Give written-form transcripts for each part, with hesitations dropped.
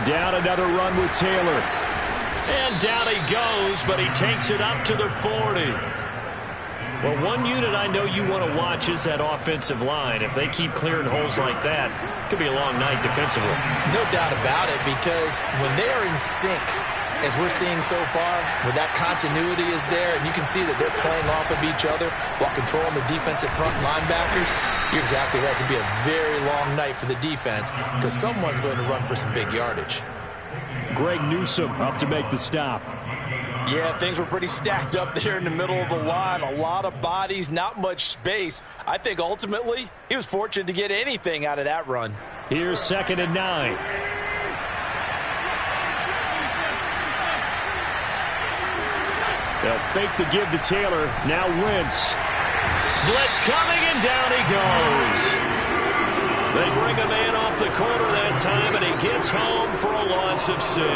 down another run with Taylor. And down he goes, but he takes it up to the 40. Well, one unit I know you want to watch is that offensive line. If they keep clearing holes like that, it could be a long night defensively. No doubt about it, because when they are in sync, as we're seeing so far, when that continuity is there, and you can see that they're playing off of each other while controlling the defensive front linebackers, you're exactly right. It could be a very long night for the defense because someone's going to run for some big yardage. Greg Newsome up to make the stop. Yeah, things were pretty stacked up there in the middle of the line. A lot of bodies, not much space. I think ultimately he was fortunate to get anything out of that run. Here's 2nd and 9. They'll fake the give to Taylor. Now Wentz. Blitz coming, and down he goes. They bring a man off the corner that time, and he gets home for a loss of 6.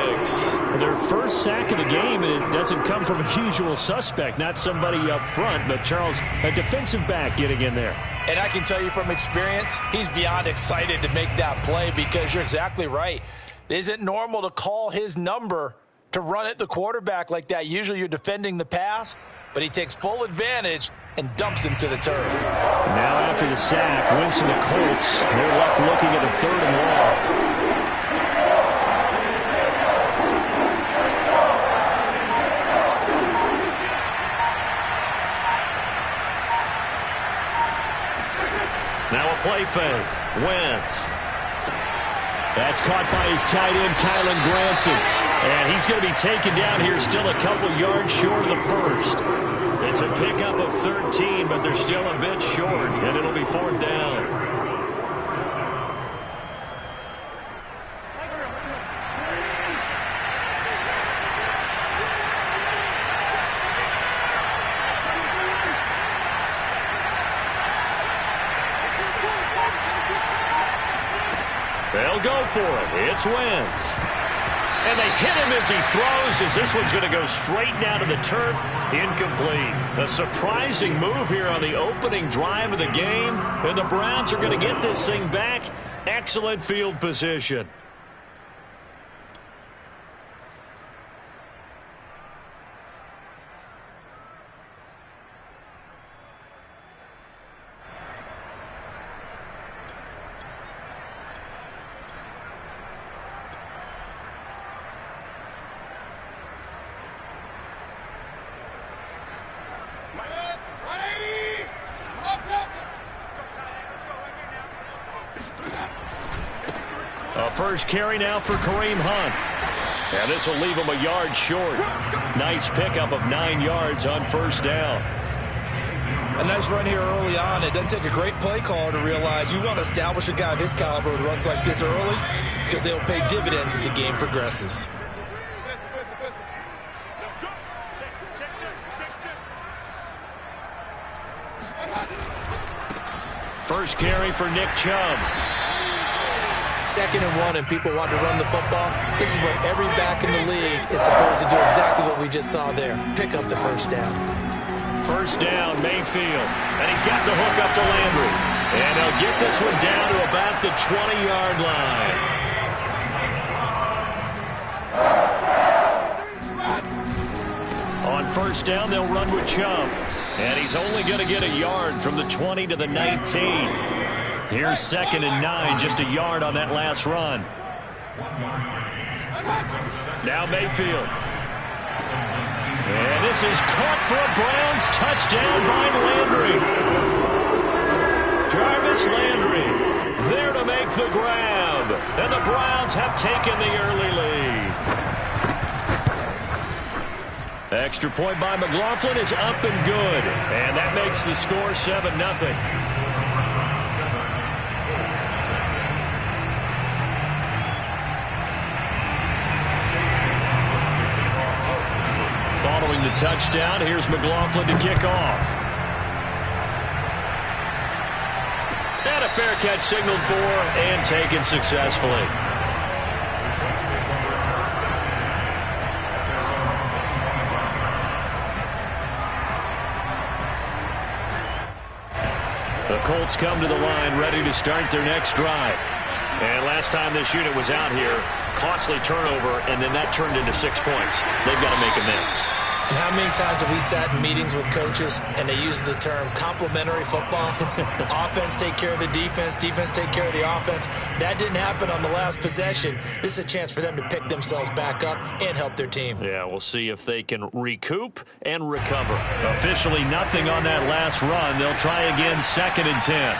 Their first sack of the game, and it doesn't come from a usual suspect, not somebody up front, but Charles, a defensive back getting in there. And I can tell you from experience, he's beyond excited to make that play because you're exactly right. It isn't normal to call his number to run at the quarterback like that. Usually you're defending the pass, but he takes full advantage and dumps him to the turf. Now after the sack, Wentz and the Colts, they're left looking at a 3rd and long. Now a play fake. Wentz. That's caught by his tight end, Kylan Granson. And he's going to be taken down here still a couple yards short of the first. It's a pickup of 13, but they're still a bit short, and it'll be 4th down. They'll go for it. It's Wentz. And they hit him as he throws, as this one's going to go straight down to the turf. Incomplete. A surprising move here on the opening drive of the game. And the Browns are going to get this thing back. Excellent field position. First carry now for Kareem Hunt. And this will leave him a yard short. Nice pickup of 9 yards on 1st down. A nice run here early on. It doesn't take a great play caller to realize you want to establish a guy of his caliber with runs like this early because they'll pay dividends as the game progresses. First carry for Nick Chubb. 2nd and 1 and people want to run the football. This is what every back in the league is supposed to do, exactly what we just saw there. Pick up the 1st down. 1st down, Mayfield. And he's got the hook up to Landry. And he'll get this one down to about the 20-yard line. On 1st down, they'll run with Chubb. And he's only going to get a yard from the 20 to the 19. Here's 2nd and 9, just a yard on that last run. Now Mayfield. And this is caught for a Browns touchdown by Landry. Jarvis Landry there to make the grab. And the Browns have taken the early lead. The extra point by McLaughlin is up and good. And that makes the score 7-0. Following the touchdown, here's McLaughlin to kick off. And a fair catch signaled for and taken successfully. The Colts come to the line ready to start their next drive. And last time this unit was out here, costly turnover, and then that turned into 6 points. They've got to make amends. And how many times have we sat in meetings with coaches and they use the term complementary football? Offense take care of the defense, defense take care of the offense. That didn't happen on the last possession. This is a chance for them to pick themselves back up and help their team. Yeah, we'll see if they can recoup and recover. Officially nothing on that last run. They'll try again, 2nd and 10.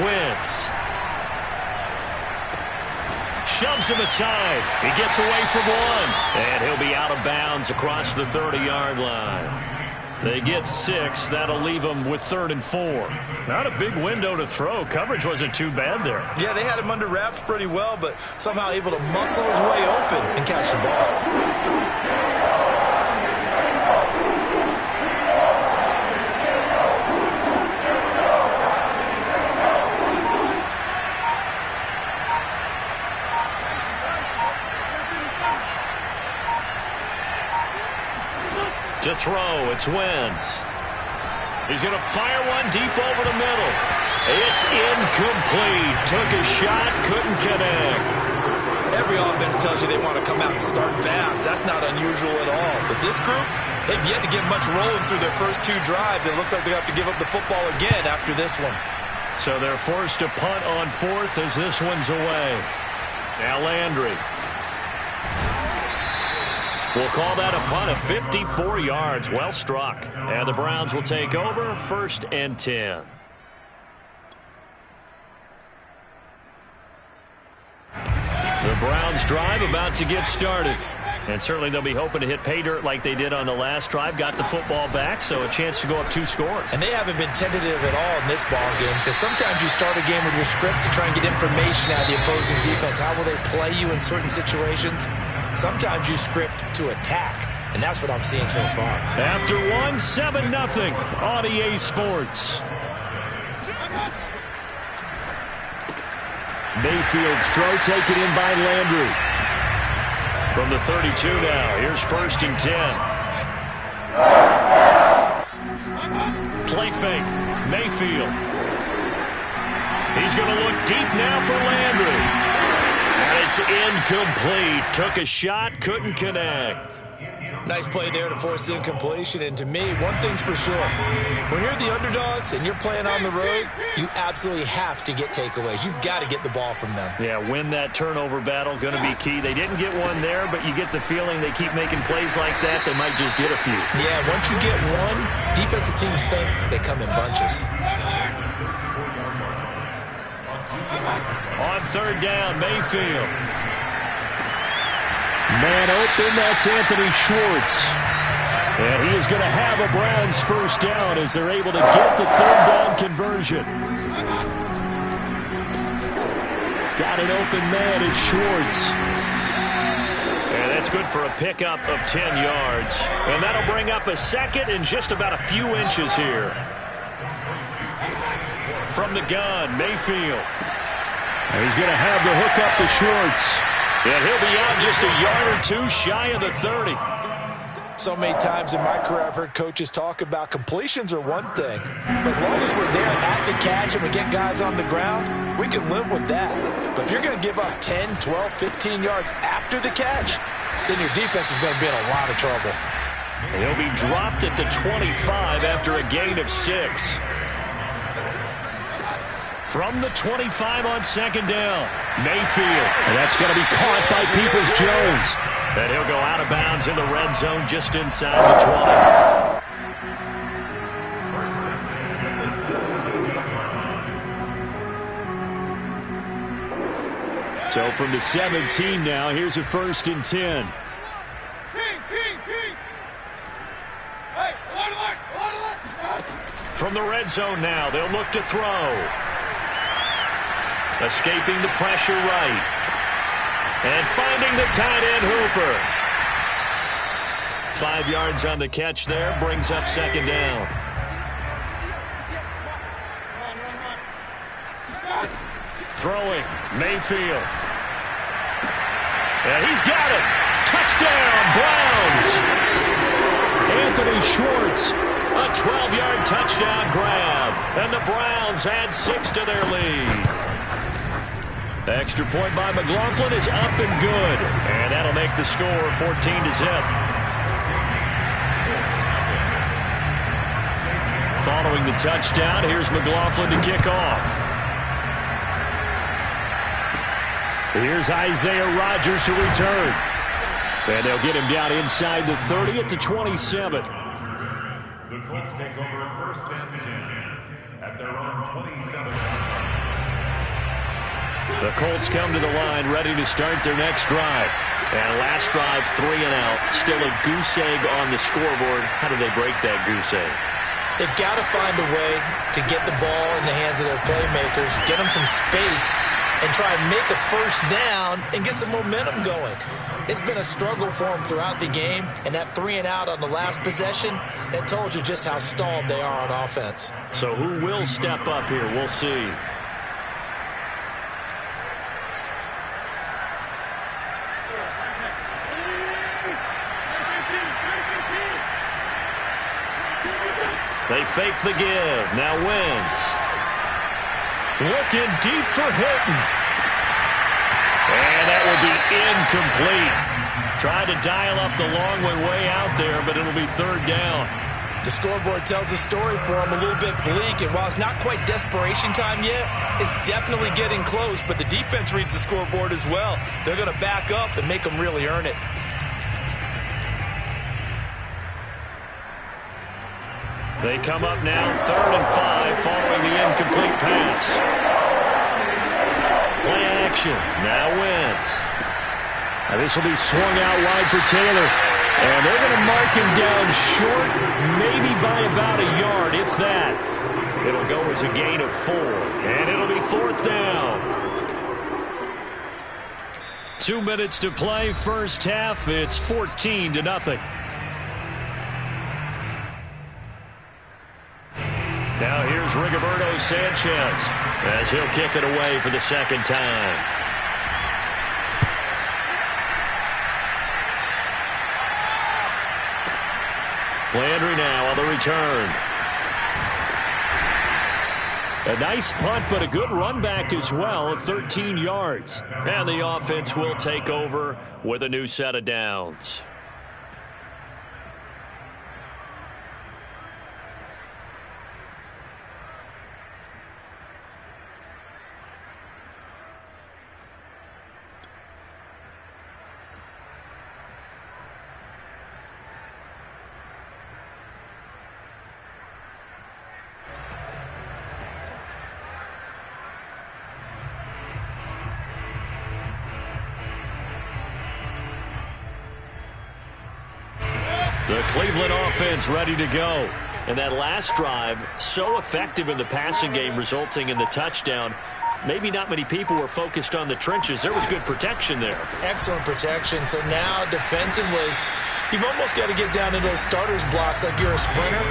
Wentz shoves him aside. He gets away from one. And he'll be out of bounds across the 30-yard line. They get 6. That'll leave them with 3rd and 4. Not a big window to throw. Coverage wasn't too bad there. Yeah, they had him under wraps pretty well, but somehow able to muscle his way open and catch the ball. To throw, it's Wentz. He's going to fire one deep over the middle. It's incomplete. Took a shot, couldn't connect. Every offense tells you they want to come out and start fast. That's not unusual at all. But this group, they've yet to get much rolling through their first 2 drives. It looks like they're going to have to give up the football again after this one. So they're forced to punt on 4th as this one's away. Now Landry. We'll call that a punt of 54 yards. Well struck. And the Browns will take over, 1st and 10. The Browns drive about to get started. And certainly they'll be hoping to hit pay dirt like they did on the last drive. Got the football back, so a chance to go up 2 scores. And they haven't been tentative at all in this ball game, because sometimes you start a game with your script to try and get information out of the opposing defense. How will they play you in certain situations? Sometimes you script to attack, and that's what I'm seeing so far. After 1, 7-0 on EA Sports. Mayfield's throw taken in by Landry. From the 32 now, here's 1st and 10. Play fake, Mayfield. He's going to look deep now for Landry. And it's incomplete. Took a shot, couldn't connect. Nice play there to force the incompletion. And to me, one thing's for sure. When you're the underdogs and you're playing on the road, you absolutely have to get takeaways. You've got to get the ball from them. Yeah, win that turnover battle, going to be key. They didn't get one there, but you get the feeling they keep making plays like that, they might just get a few. Yeah, once you get one, defensive teams think they come in bunches. On 3rd down, Mayfield. Man open, that's Anthony Schwartz. And he is going to have a Browns 1st down as they're able to get the 3rd down conversion. Got an open man, it's Schwartz. And that's good for a pickup of 10 yards. And that'll bring up a 2nd and just about a few inches here. From the gun, Mayfield. And he's going to have the hook up to Schwartz. And he'll be out just a yard or 2 shy of the 30. So many times in my career I've heard coaches talk about completions are one thing. But as long as we're there at the catch and we get guys on the ground, we can live with that. But if you're going to give up 10, 12, 15 yards after the catch, then your defense is going to be in a lot of trouble. He'll be dropped at the 25 after a gain of 6. From the 25 on 2nd down, Mayfield. And that's going to be caught by Peoples-Jones. And he'll go out of bounds in the red zone just inside the 20. So from the 17 now, here's a 1st and 10. From the red zone now, they'll look to throw. Escaping the pressure right. And finding the tight end Hooper. 5 yards on the catch there, brings up 2nd down. Throwing, Mayfield. And he's got it. Touchdown, Browns. Anthony Schwartz A 12-yard touchdown grab. And the Browns add 6 to their lead. Extra point by McLaughlin is up and good. And that'll make the score 14-0. Following the touchdown, here's McLaughlin to kick off. Here's Isaiah Rodgers to return. And they'll get him down inside the 30 at the 27. The Colts take over first and 10 at their own 27. The Colts come to the line ready to start their next drive. And last drive, 3 and out. Still a goose egg on the scoreboard. How do they break that goose egg? They've got to find a way to get the ball in the hands of their playmakers, get them some space, and try and make a first down and get some momentum going. It's been a struggle for them throughout the game, and that 3 and out on the last possession, that told you just how stalled they are on offense. So who will step up here? We'll see. They fake the give. Now Wentz. Looking deep for Hilton. And that will be incomplete. Tried to dial up the long way out there, but it'll be third down. The scoreboard tells a story for them a little bit bleak, and while it's not quite desperation time yet, it's definitely getting close, but the defense reads the scoreboard as well. They're going to back up and make them really earn it. They come up now, 3rd and 5, following the incomplete pass. Play action. Now Wentz. Now this will be swung out wide for Taylor. And they're going to mark him down short, maybe by about a yard, if that. It'll go as a gain of 4. And it'll be 4th down. 2 minutes to play, first half. It's 14-0. Now here's Rigoberto Sanchez as he'll kick it away for the second time. Landry now on the return. A nice punt, but a good run back as well, 13 yards. And the offense will take over with a new set of downs. The Cleveland offense ready to go. And that last drive, so effective in the passing game, resulting in the touchdown. Maybe not many people were focused on the trenches. There was good protection there. Excellent protection. So now defensively, you've almost got to get down to those starters blocks like you're a sprinter.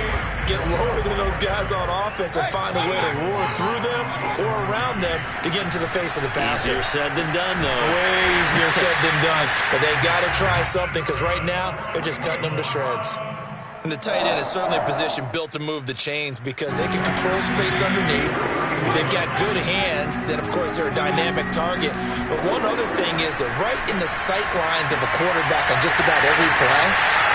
Get lower than those guys on offense and find a way to roar through them or around them to get into the face of the passer. Easier said than done, though. Way easier said than done. But they got to try something because right now they're just cutting them to shreds. And the tight end is certainly a position built to move the chains because they can control space underneath. If they've got good hands, then, of course, they're a dynamic target. But one other thing is they're right in the sight lines of a quarterback on just about every play.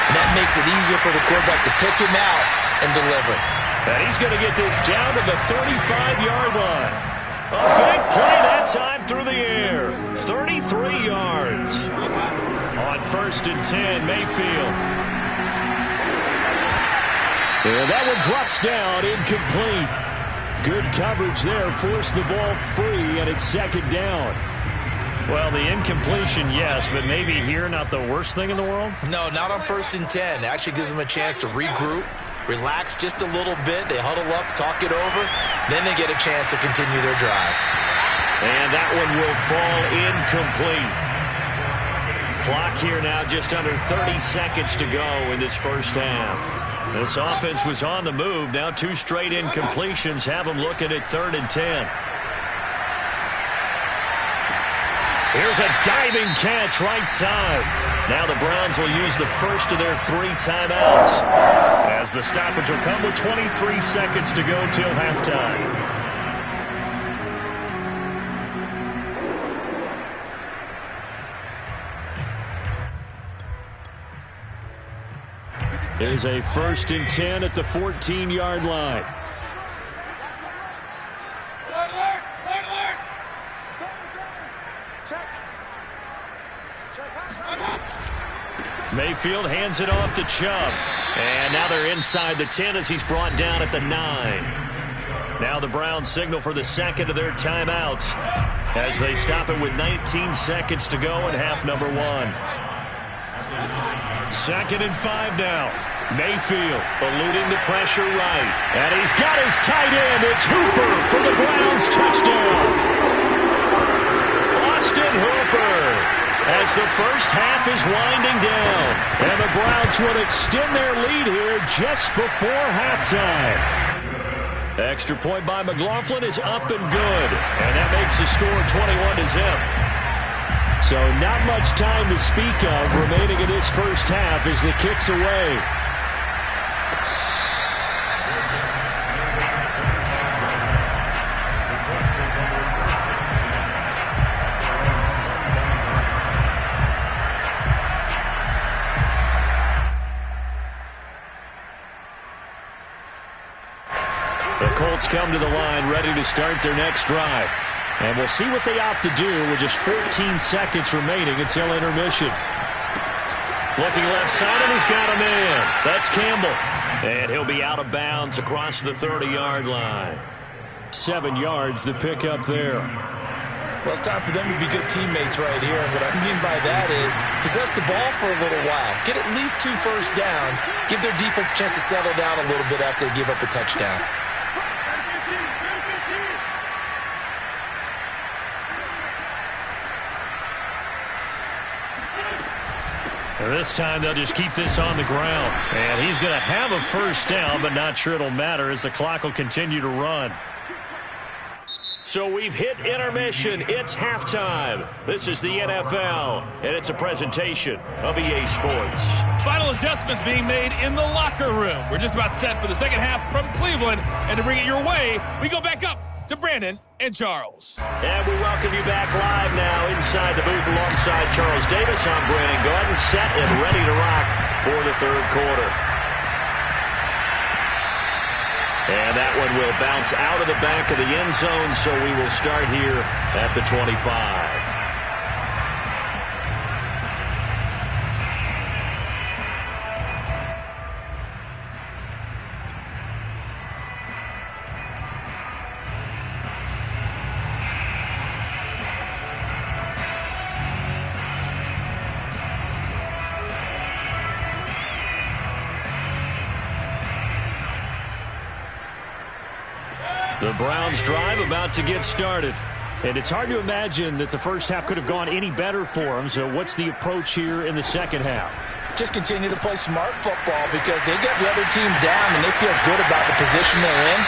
And that makes it easier for the quarterback to pick him out and deliver. And he's going to get this down to the 35-yard line. A big play that time through the air. 33 yards. On 1st and 10, Mayfield. And that one drops down, incomplete. Good coverage there, forced the ball free, and it's 2nd down. Well, the incompletion, yes, but maybe here not the worst thing in the world? No, not on 1st and 10. It actually gives them a chance to regroup, relax just a little bit. They huddle up, talk it over, then they get a chance to continue their drive. And that one will fall incomplete. Clock here now just under 30 seconds to go in this first half. This offense was on the move. Now 2 straight incompletions have them looking at 3rd and 10. Here's a diving catch right side. Now the Browns will use the first of their 3 timeouts, as the stoppage will come with 23 seconds to go till halftime. Here's a 1st and 10 at the 14-yard line. Mayfield hands it off to Chubb. And now they're inside the 10 as he's brought down at the 9. Now the Browns signal for the second of their timeouts as they stop it with 19 seconds to go in half number 1. 2nd and 5 now. Mayfield eluding the pressure right. And he's got his tight end. It's Hooper for the Browns touchdown. Austin Hooper, as the first half is winding down. And the Browns will extend their lead here just before halftime. Extra point by McLaughlin is up and good. And that makes the score 21-0. So not much time to speak of remaining in this first half as the kick's away. The Colts come to the line ready to start their next drive. And we'll see what they opt to do with just 14 seconds remaining until intermission. Looking left side, and he's got a man. That's Campbell. And he'll be out of bounds across the 30-yard line. 7 yards to pick up there. Well, it's time for them to be good teammates right here. And what I mean by that is possess the ball for a little while. Get at least 2 first downs. Give their defense a chance to settle down a little bit after they give up a touchdown. This time they'll just keep this on the ground. And he's going to have a first down, but not sure it'll matter as the clock will continue to run. So we've hit intermission. It's halftime. This is the NFL, and it's a presentation of EA Sports. Final adjustments being made in the locker room. We're just about set for the second half from Cleveland. And to bring it your way, we go back up to Brandon and Charles. And we welcome you back live now inside the booth alongside Charles Davis. I'm Brandon Gordon, set and ready to rock for the third quarter. And that one will bounce out of the back of the end zone, so we will start here at the 25. The Browns drive about to get started. And it's hard to imagine that the first half could have gone any better for them. So what's the approach here in the second half? Just continue to play smart football because they get the other team down and they feel good about the position they're in.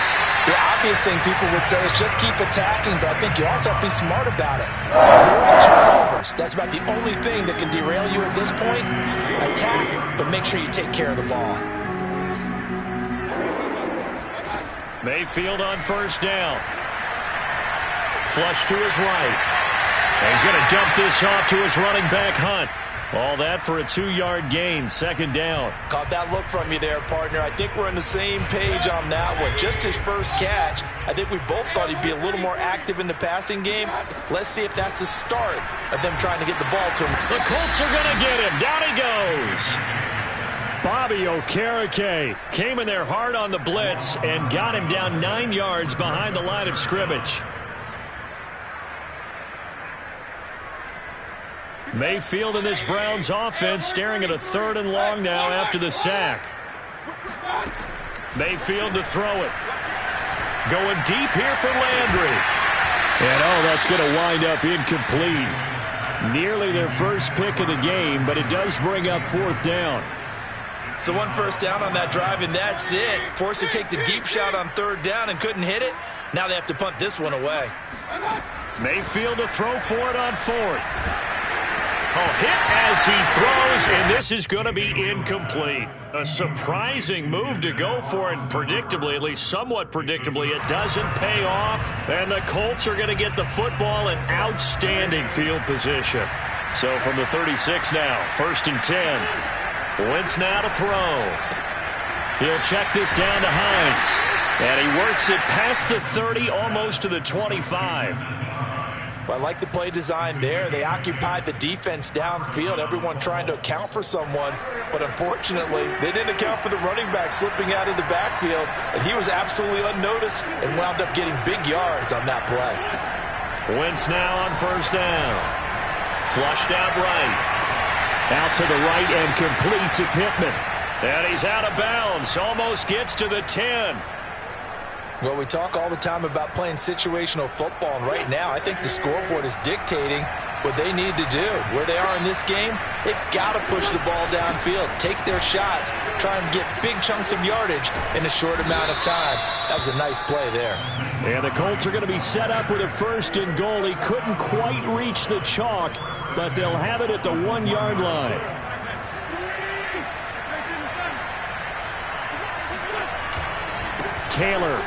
The obvious thing people would say is just keep attacking, but I think you also have to be smart about it. Avoid turnovers. That's about the only thing that can derail you at this point. Attack, but make sure you take care of the ball. Mayfield on first down. Flush to his right. And he's going to dump this off to his running back, Hunt. All that for a 2-yard gain, second down. Caught that look from you there, partner. I think we're on the same page on that one. Just his first catch. I think we both thought he'd be a little more active in the passing game. Let's see if that's the start of them trying to get the ball to him. The Colts are going to get him. Down he goes. Bobby Okereke came in there hard on the blitz and got him down 9 yards behind the line of scrimmage. Mayfield in this Browns offense staring at a 3rd and long now after the sack. Mayfield to throw it. Going deep here for Landry. And that's going to wind up incomplete. Nearly their first pick of the game, but it does bring up 4th down. So 1 first down on that drive, and that's it. Forced to take the deep shot on 3rd down and couldn't hit it. Now they have to punt this one away. Mayfield to throw for it on fourth. Oh, hit as he throws, and this is going to be incomplete. A surprising move to go for it, and predictably, at least somewhat predictably, it doesn't pay off. And the Colts are going to get the football in outstanding field position. So from the 36 now, 1st and 10. Wentz now to throw. He'll check this down to Hines. And he works it past the 30, almost to the 25. Well, I like the play design there. They occupied the defense downfield, everyone trying to account for someone. But unfortunately, they didn't account for the running back slipping out of the backfield. And he was absolutely unnoticed and wound up getting big yards on that play. Wentz now on 1st down. Flushed out right. Out to the right and complete to Pittman. And he's out of bounds. Almost gets to the 10. Well, we talk all the time about playing situational football, and right now I think the scoreboard is dictating what they need to do. Where they are in this game, they've got to push the ball downfield, take their shots, try and get big chunks of yardage in a short amount of time. That was a nice play there. And the Colts are going to be set up with a 1st and goal. He couldn't quite reach the chalk, but they'll have it at the 1-yard line. Taylor.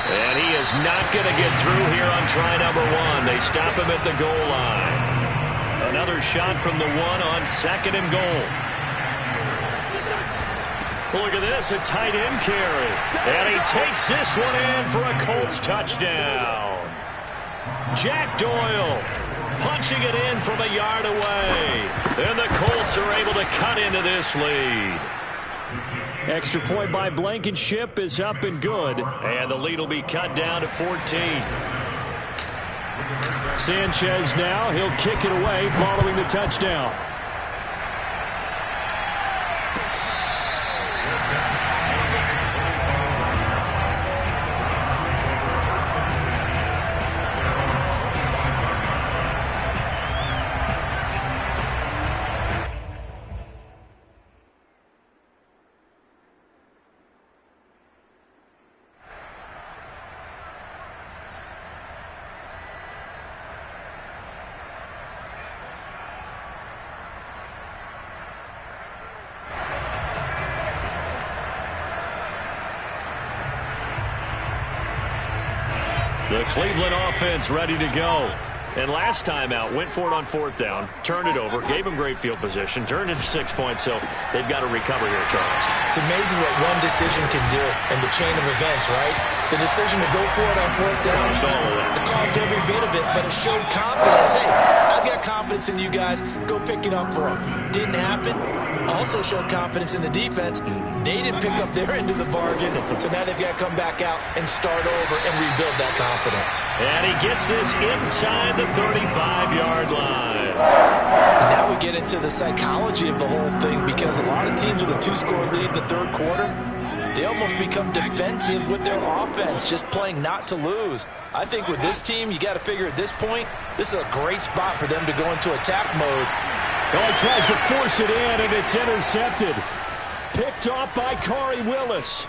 And he is not going to get through here on try number 1. They stop him at the goal line. Another shot from the 1 on 2nd and goal. Look at this, a tight end carry. And he takes this one in for a Colts touchdown. Jack Doyle punching it in from a yard away. And the Colts are able to cut into this lead. Extra point by Blankenship is up and good. And the lead will be cut down to 14. Sanchez now. He'll kick it away following the touchdown. The Cleveland offense ready to go. And last time out, went for it on 4th down, turned it over, gave them great field position, turned into 6 points, so they've got to recover here, Charles. It's amazing what one decision can do in the chain of events, right? The decision to go for it on 4th down, it caused every bit of it, but it showed confidence. Hey, I've got confidence in you guys. Go pick it up for them. Didn't happen. Also showed confidence in the defense. They didn't pick up their end of the bargain, so now they've got to come back out and start over and rebuild that confidence. And he gets this inside the 35-yard line. And now we get into the psychology of the whole thing, because a lot of teams with a 2-score lead in the 3rd quarter, they almost become defensive with their offense, just playing not to lose. I think with this team, you got to figure at this point, this is a great spot for them to go into attack mode. Oh, he tries to force it in, and it's intercepted. Picked off by Corey Willis.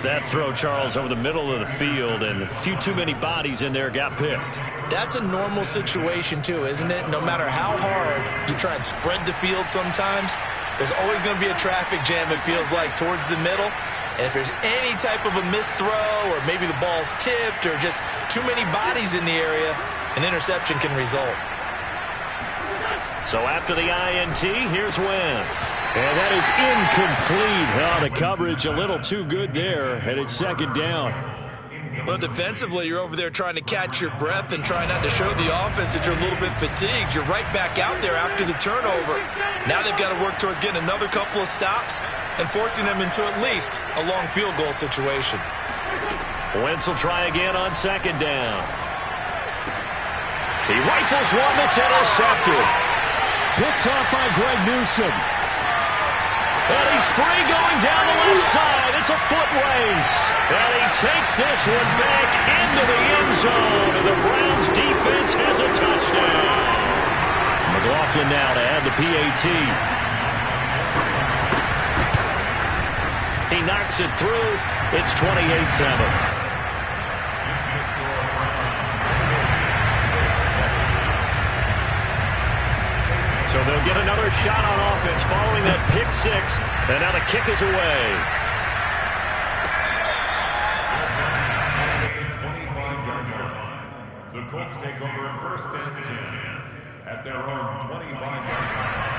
That throw, Charles, over the middle of the field, and a few too many bodies in there got picked. That's a normal situation, too, isn't it? No matter how hard you try and spread the field sometimes, there's always going to be a traffic jam, it feels like, towards the middle. And if there's any type of a missed throw, or maybe the ball's tipped, or just too many bodies in the area, an interception can result. So after the INT, here's Wentz. And that is incomplete. Oh, the coverage a little too good there, and it's 2nd down. Well, defensively, you're over there trying to catch your breath and try not to show the offense that you're a little bit fatigued. You're right back out there after the turnover. Now they've got to work towards getting another couple of stops and forcing them into at least a long field goal situation. Wentz will try again on 2nd down. He rifles one that's intercepted. Picked off by Greg Newsome. And he's free going down the left side. It's a foot race. And he takes this one back into the end zone. And the Browns defense has a touchdown. McLaughlin now to add the PAT. He knocks it through. It's 28-7. So they'll get another shot on offense following that pick six. And now the kick is away. 25-yard line. The Colts take over first and 10 at their own 25-yard line.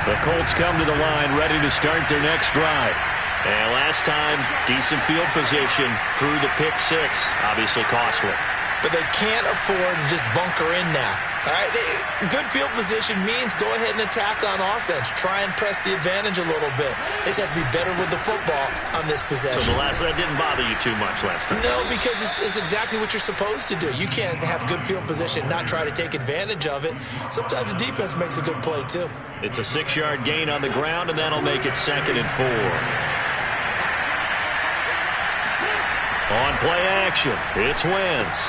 The Colts come to the line ready to start their next drive. And last time, decent field position through the pick six. Obviously costly. But they can't afford to just bunker in now. All right, good field position means go ahead and attack on offense. Try and press the advantage a little bit. They just have to be better with the football on this possession. So that didn't bother you too much last time? No, because it's exactly what you're supposed to do. You can't have good field position, not try to take advantage of it. Sometimes the defense makes a good play, too. It's a 6-yard gain on the ground, and that'll make it 2nd and 4. On play action, it's Wentz.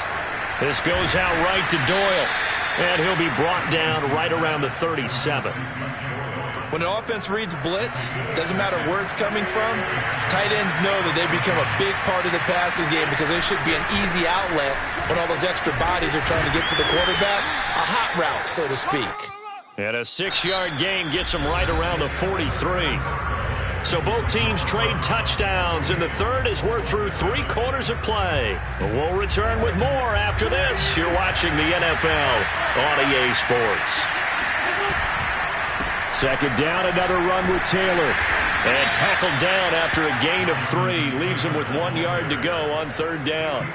This goes out right to Doyle. And he'll be brought down right around the 37. When an offense reads blitz, doesn't matter where it's coming from, tight ends know that they become a big part of the passing game because there should be an easy outlet when all those extra bodies are trying to get to the quarterback. A hot route, so to speak. And a 6-yard gain gets him right around the 43. So both teams trade touchdowns, and the third as we're through 3 quarters of play. We'll return with more after this. You're watching the NFL on EA Sports. 2nd down, another run with Taylor. And tackled down after a gain of 3. Leaves him with 1 yard to go on 3rd down.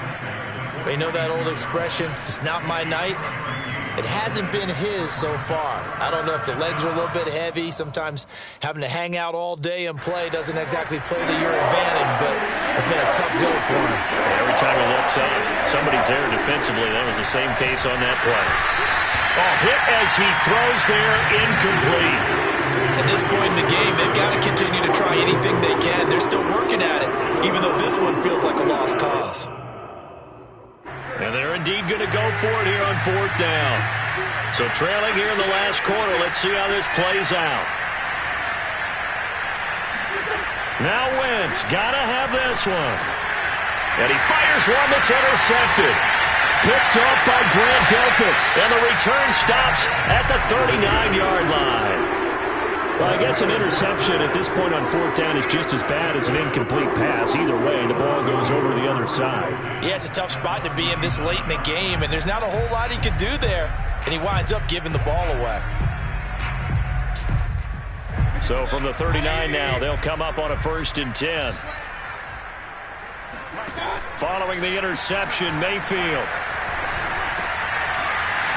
You know that old expression, it's not my night? It hasn't been his so far. I don't know if the legs are a little bit heavy. Sometimes having to hang out all day and play doesn't exactly play to your advantage, but it's been a tough go for him. Every time he looks up, somebody's there defensively. That was the same case on that play. Hit as he throws there, incomplete. At this point in the game, they've got to continue to try anything they can. They're still working at it, even though this one feels like a lost cause. And they're indeed going to go for it here on 4th down. So trailing here in the last quarter. Let's see how this plays out. Now Wentz, got to have this one. And he fires one that's intercepted. Picked off by Grant Delpit. And the return stops at the 39-yard line. Well, I guess an interception at this point on 4th down is just as bad as an incomplete pass. Either way, the ball goes over the other side. Yeah, it's a tough spot to be in this late in the game, and there's not a whole lot he can do there. And he winds up giving the ball away. So from the 39 now, they'll come up on a 1st and 10. Following the interception, Mayfield.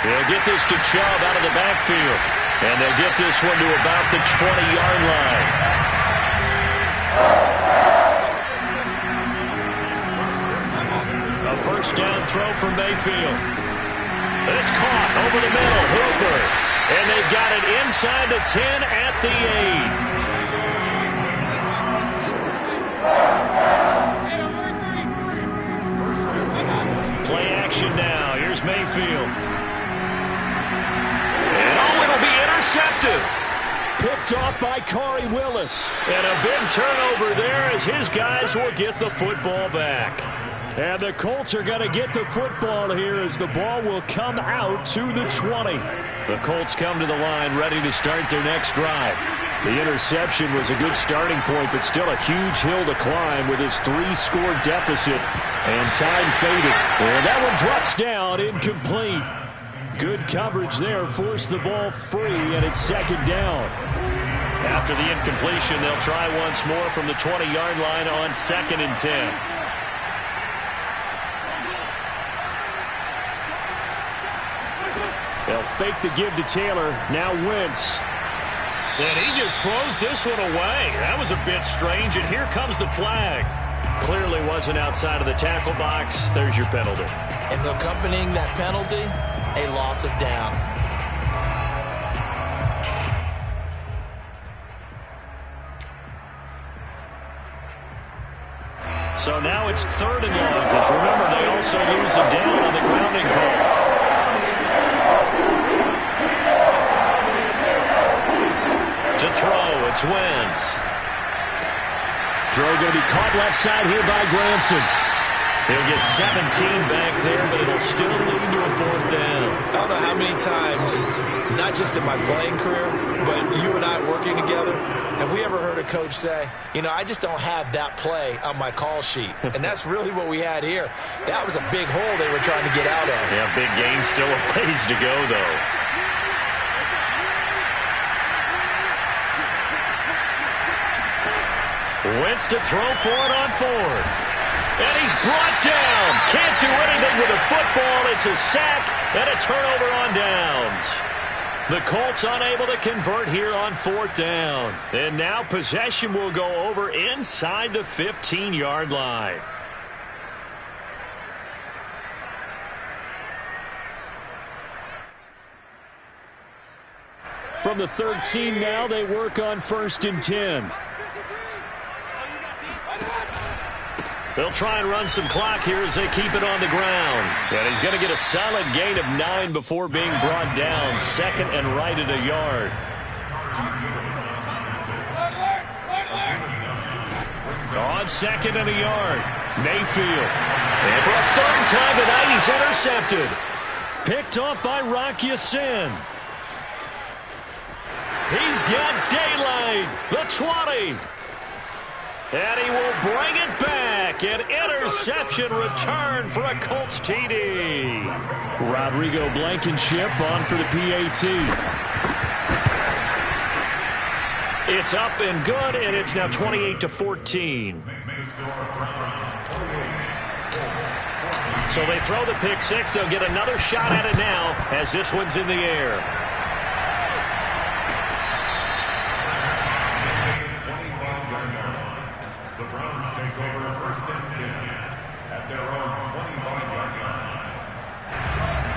He'll get this to Chubb out of the backfield. And they'll get this one to about the 20-yard line. A 1st down throw for Mayfield. It's caught over the middle. Hooper. And they've got it inside the 10 at the 8. Play action now. Here's Mayfield. Intercepted. Picked off by Corey Willis. And a big turnover there as his guys will get the football back. And the Colts are going to get the football here as the ball will come out to the 20. The Colts come to the line ready to start their next drive. The interception was a good starting point, but still a huge hill to climb with his 3-score deficit. And time faded. And that one drops down, incomplete. Good coverage there, forced the ball free, and it's 2nd down. After the incompletion, they'll try once more from the 20-yard line on 2nd and 10. They'll fake the give to Taylor. Now Wentz. And he just throws this one away. That was a bit strange, and here comes the flag. Clearly wasn't outside of the tackle box. There's your penalty. And accompanying that penalty, a loss of down. So now it's 3rd and long, because remember, they also lose a down on the grounding call. To throw, it's Wentz. Throw going to be caught left side here by Granson. He'll get 17 back there, but it'll still lead to a 4th down. I don't know how many times, not just in my playing career, but you and I working together, have we ever heard a coach say, you know, I just don't have that play on my call sheet. And that's really what we had here. That was a big hole they were trying to get out of. Yeah, big gain, still a ways to go, though. Wentz to throw for it on 4th. And he's brought down. Can't do anything with a football. It's a sack and a turnover on downs. The Colts unable to convert here on 4th down. And now possession will go over inside the 15-yard line. From the 13 now, they work on 1st and 10. They'll try and run some clock here as they keep it on the ground. And he's going to get a solid gain of 9 before being brought down. 2nd and right at a yard. On 2nd and a yard, Mayfield. And for a 3rd time tonight, he's intercepted. Picked off by Rock Ya-Sin. He's got daylight. The 20. And he will bring it back. An interception return for a Colts TD. Rodrigo Blankenship on for the PAT. It's up and good, and it's now 28-14. So they throw the pick 6. They'll get another shot at it now as this one's in the air.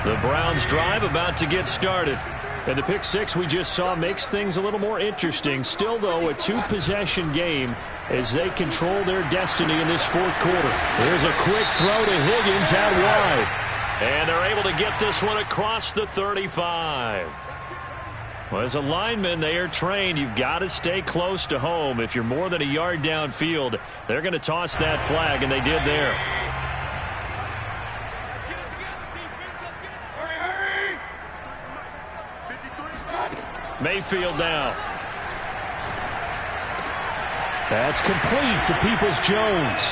The Browns drive about to get started. And the pick 6 we just saw makes things a little more interesting. Still, though, a 2-possession game as they control their destiny in this 4th quarter. There's a quick throw to Higgins out wide. And they're able to get this one across the 35. Well, as a lineman, they are trained. You've got to stay close to home. If you're more than a yard downfield, they're going to toss that flag, and they did there. Mayfield now. That's complete to Peoples-Jones.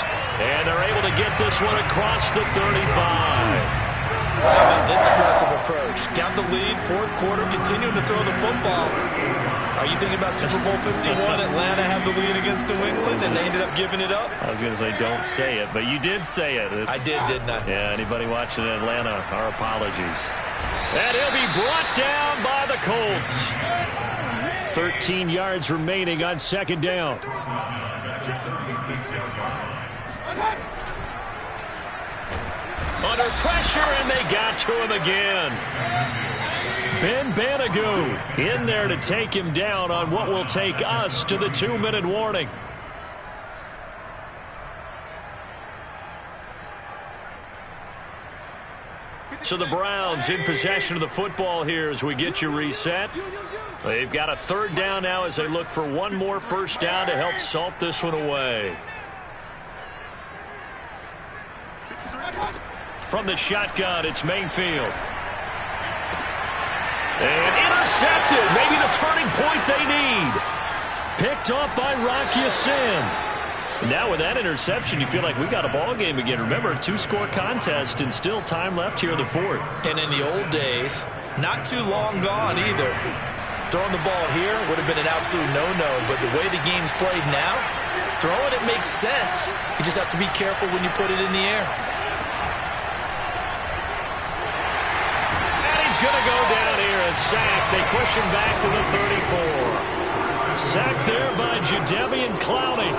And they're able to get this one across the 35. How about this aggressive approach? Got the lead, 4th quarter, continuing to throw the football. Are you thinking about Super Bowl 51? Atlanta had the lead against New England, and they ended up giving it up? I was going to say don't say it, but you did say it. I did, didn't I? Yeah, anybody watching Atlanta, our apologies. And he'll be brought down by the Colts. 13 yards remaining on 2nd down. Under pressure, and they got to him again. Ben Banagou in there to take him down on what will take us to the 2-minute warning. So the Browns in possession of the football here as we get you reset. They've got a 3rd down now as they look for one more 1st down to help salt this one away. From the shotgun, it's Mayfield. And intercepted. Maybe the turning point they need. Picked off by Rock Ya-Sin. Now with that interception, you feel like we got a ball game again. Remember, a 2-score contest and still time left here in the 4th. And in the old days, not too long gone either. Throwing the ball here would have been an absolute no-no, but the way the game's played now, throwing it makes sense. You just have to be careful when you put it in the air. And he's going to go down here, a sack. They push him back to the 34. Sacked there by Jadeveon Clowney.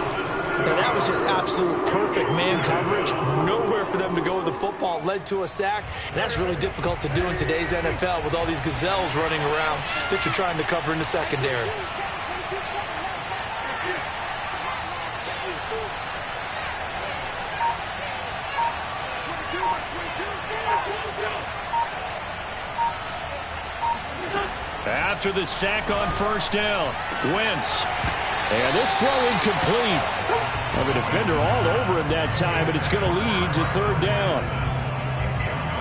Now that was just absolute perfect man coverage. Nowhere for them to go with the football. Led to a sack. And that's really difficult to do in today's NFL with all these gazelles running around that you're trying to cover in the secondary. After the sack on 1st down, Wentz. And this throw incomplete. The defender all over him that time, but it's going to lead to third down.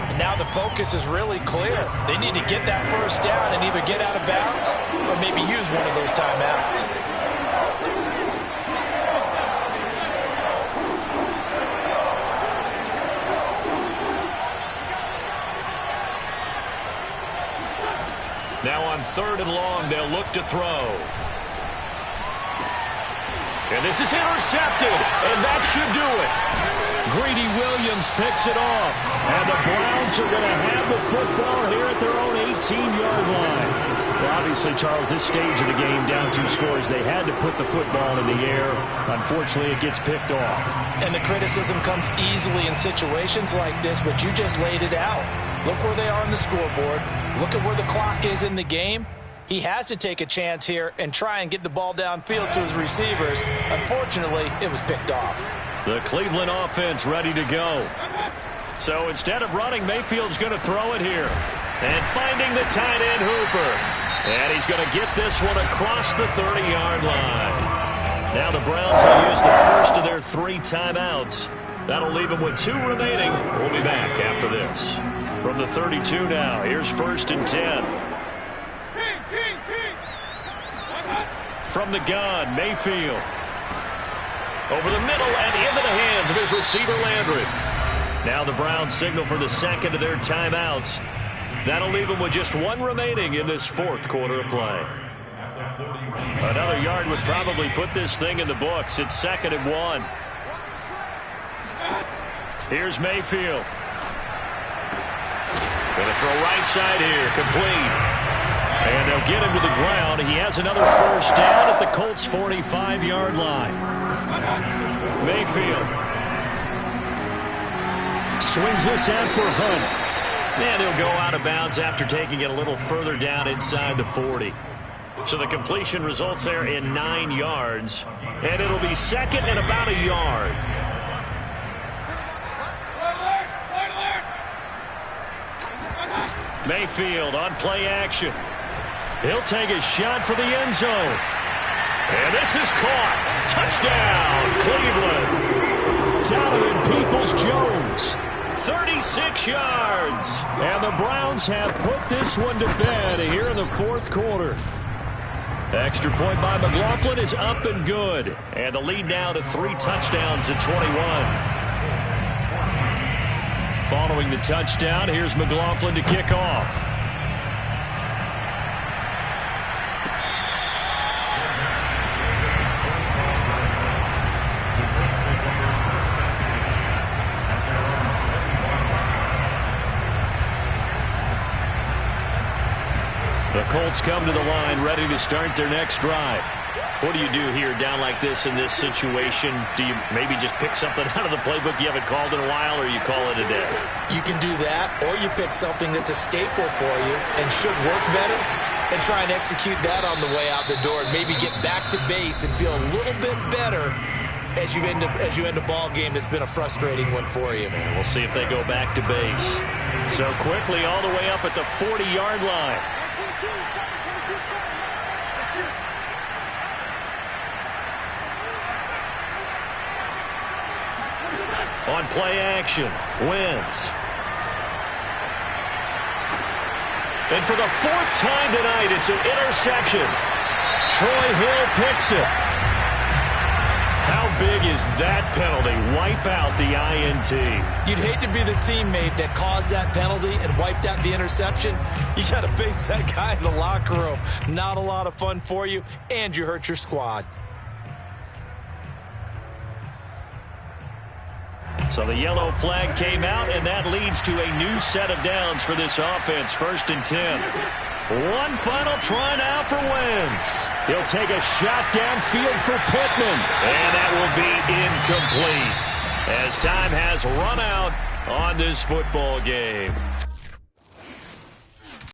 And now the focus is really clear. They need to get that first down and either get out of bounds or maybe use one of those timeouts. Now on third and long, they'll look to throw. And this is intercepted, and that should do it. Greedy Williams picks it off, and the Browns are going to have the football here at their own 18-yard line. Well, obviously, Charles, this stage of the game, down 2 scores, they had to put the football in the air. Unfortunately, it gets picked off. And the criticism comes easily in situations like this, but you just laid it out. Look where they are on the scoreboard. Look at where the clock is in the game. He has to take a chance here and try and get the ball downfield to his receivers. Unfortunately, it was picked off. The Cleveland offense ready to go. So instead of running, Mayfield's going to throw it here. And finding the tight end Hooper. And he's going to get this one across the 30-yard line. Now the Browns will use the first of their 3 timeouts. That'll leave them with 2 remaining. We'll be back after this. From the 32 now, here's 1st and 10. From the gun, Mayfield. Over the middle and into the hands of his receiver, Landry. Now the Browns signal for the second of their timeouts. That'll leave them with just 1 remaining in this 4th quarter of play. Another yard would probably put this thing in the books. It's 2nd and 1. Here's Mayfield. Going to throw right side here, complete. And they'll get him to the ground. He has another first down at the Colts' 45-yard line. Mayfield swings this out for Hunt. And he'll go out of bounds after taking it a little further down inside the 40. So the completion results there in 9 yards. And it'll be 2nd and about a yard. Mayfield on play action. He'll take a shot for the end zone. And this is caught. Touchdown, Cleveland. Donovan Peoples-Jones, 36 yards. And the Browns have put this one to bed here in the 4th quarter. Extra point by McLaughlin is up and good. And the lead now to 3 touchdowns at 21. Following the touchdown, here's McLaughlin to kick off. The Colts come to the line ready to start their next drive. What do you do here down like this in this situation? Do you maybe just pick something out of the playbook you haven't called in a while, or you call it a day? You can do that, or you pick something that's a staple for you and should work better and try and execute that on the way out the door and maybe get back to base and feel a little bit better as you end a ball game that's been a frustrating one for you. And we'll see if they go back to base. So quickly all the way up at the 40-yard line. On play action, Wentz. And for the 4th time tonight, it's an interception. Troy Hill picks it. How big is that penalty? Wipe out the INT. You'd hate to be the teammate that caused that penalty and wiped out the interception. You got to face that guy in the locker room. Not a lot of fun for you, and you hurt your squad. So the yellow flag came out, and that leads to a new set of downs for this offense. 1st and 10. One final try now for Wentz. He'll take a shot downfield for Pittman. And that will be incomplete as time has run out on this football game.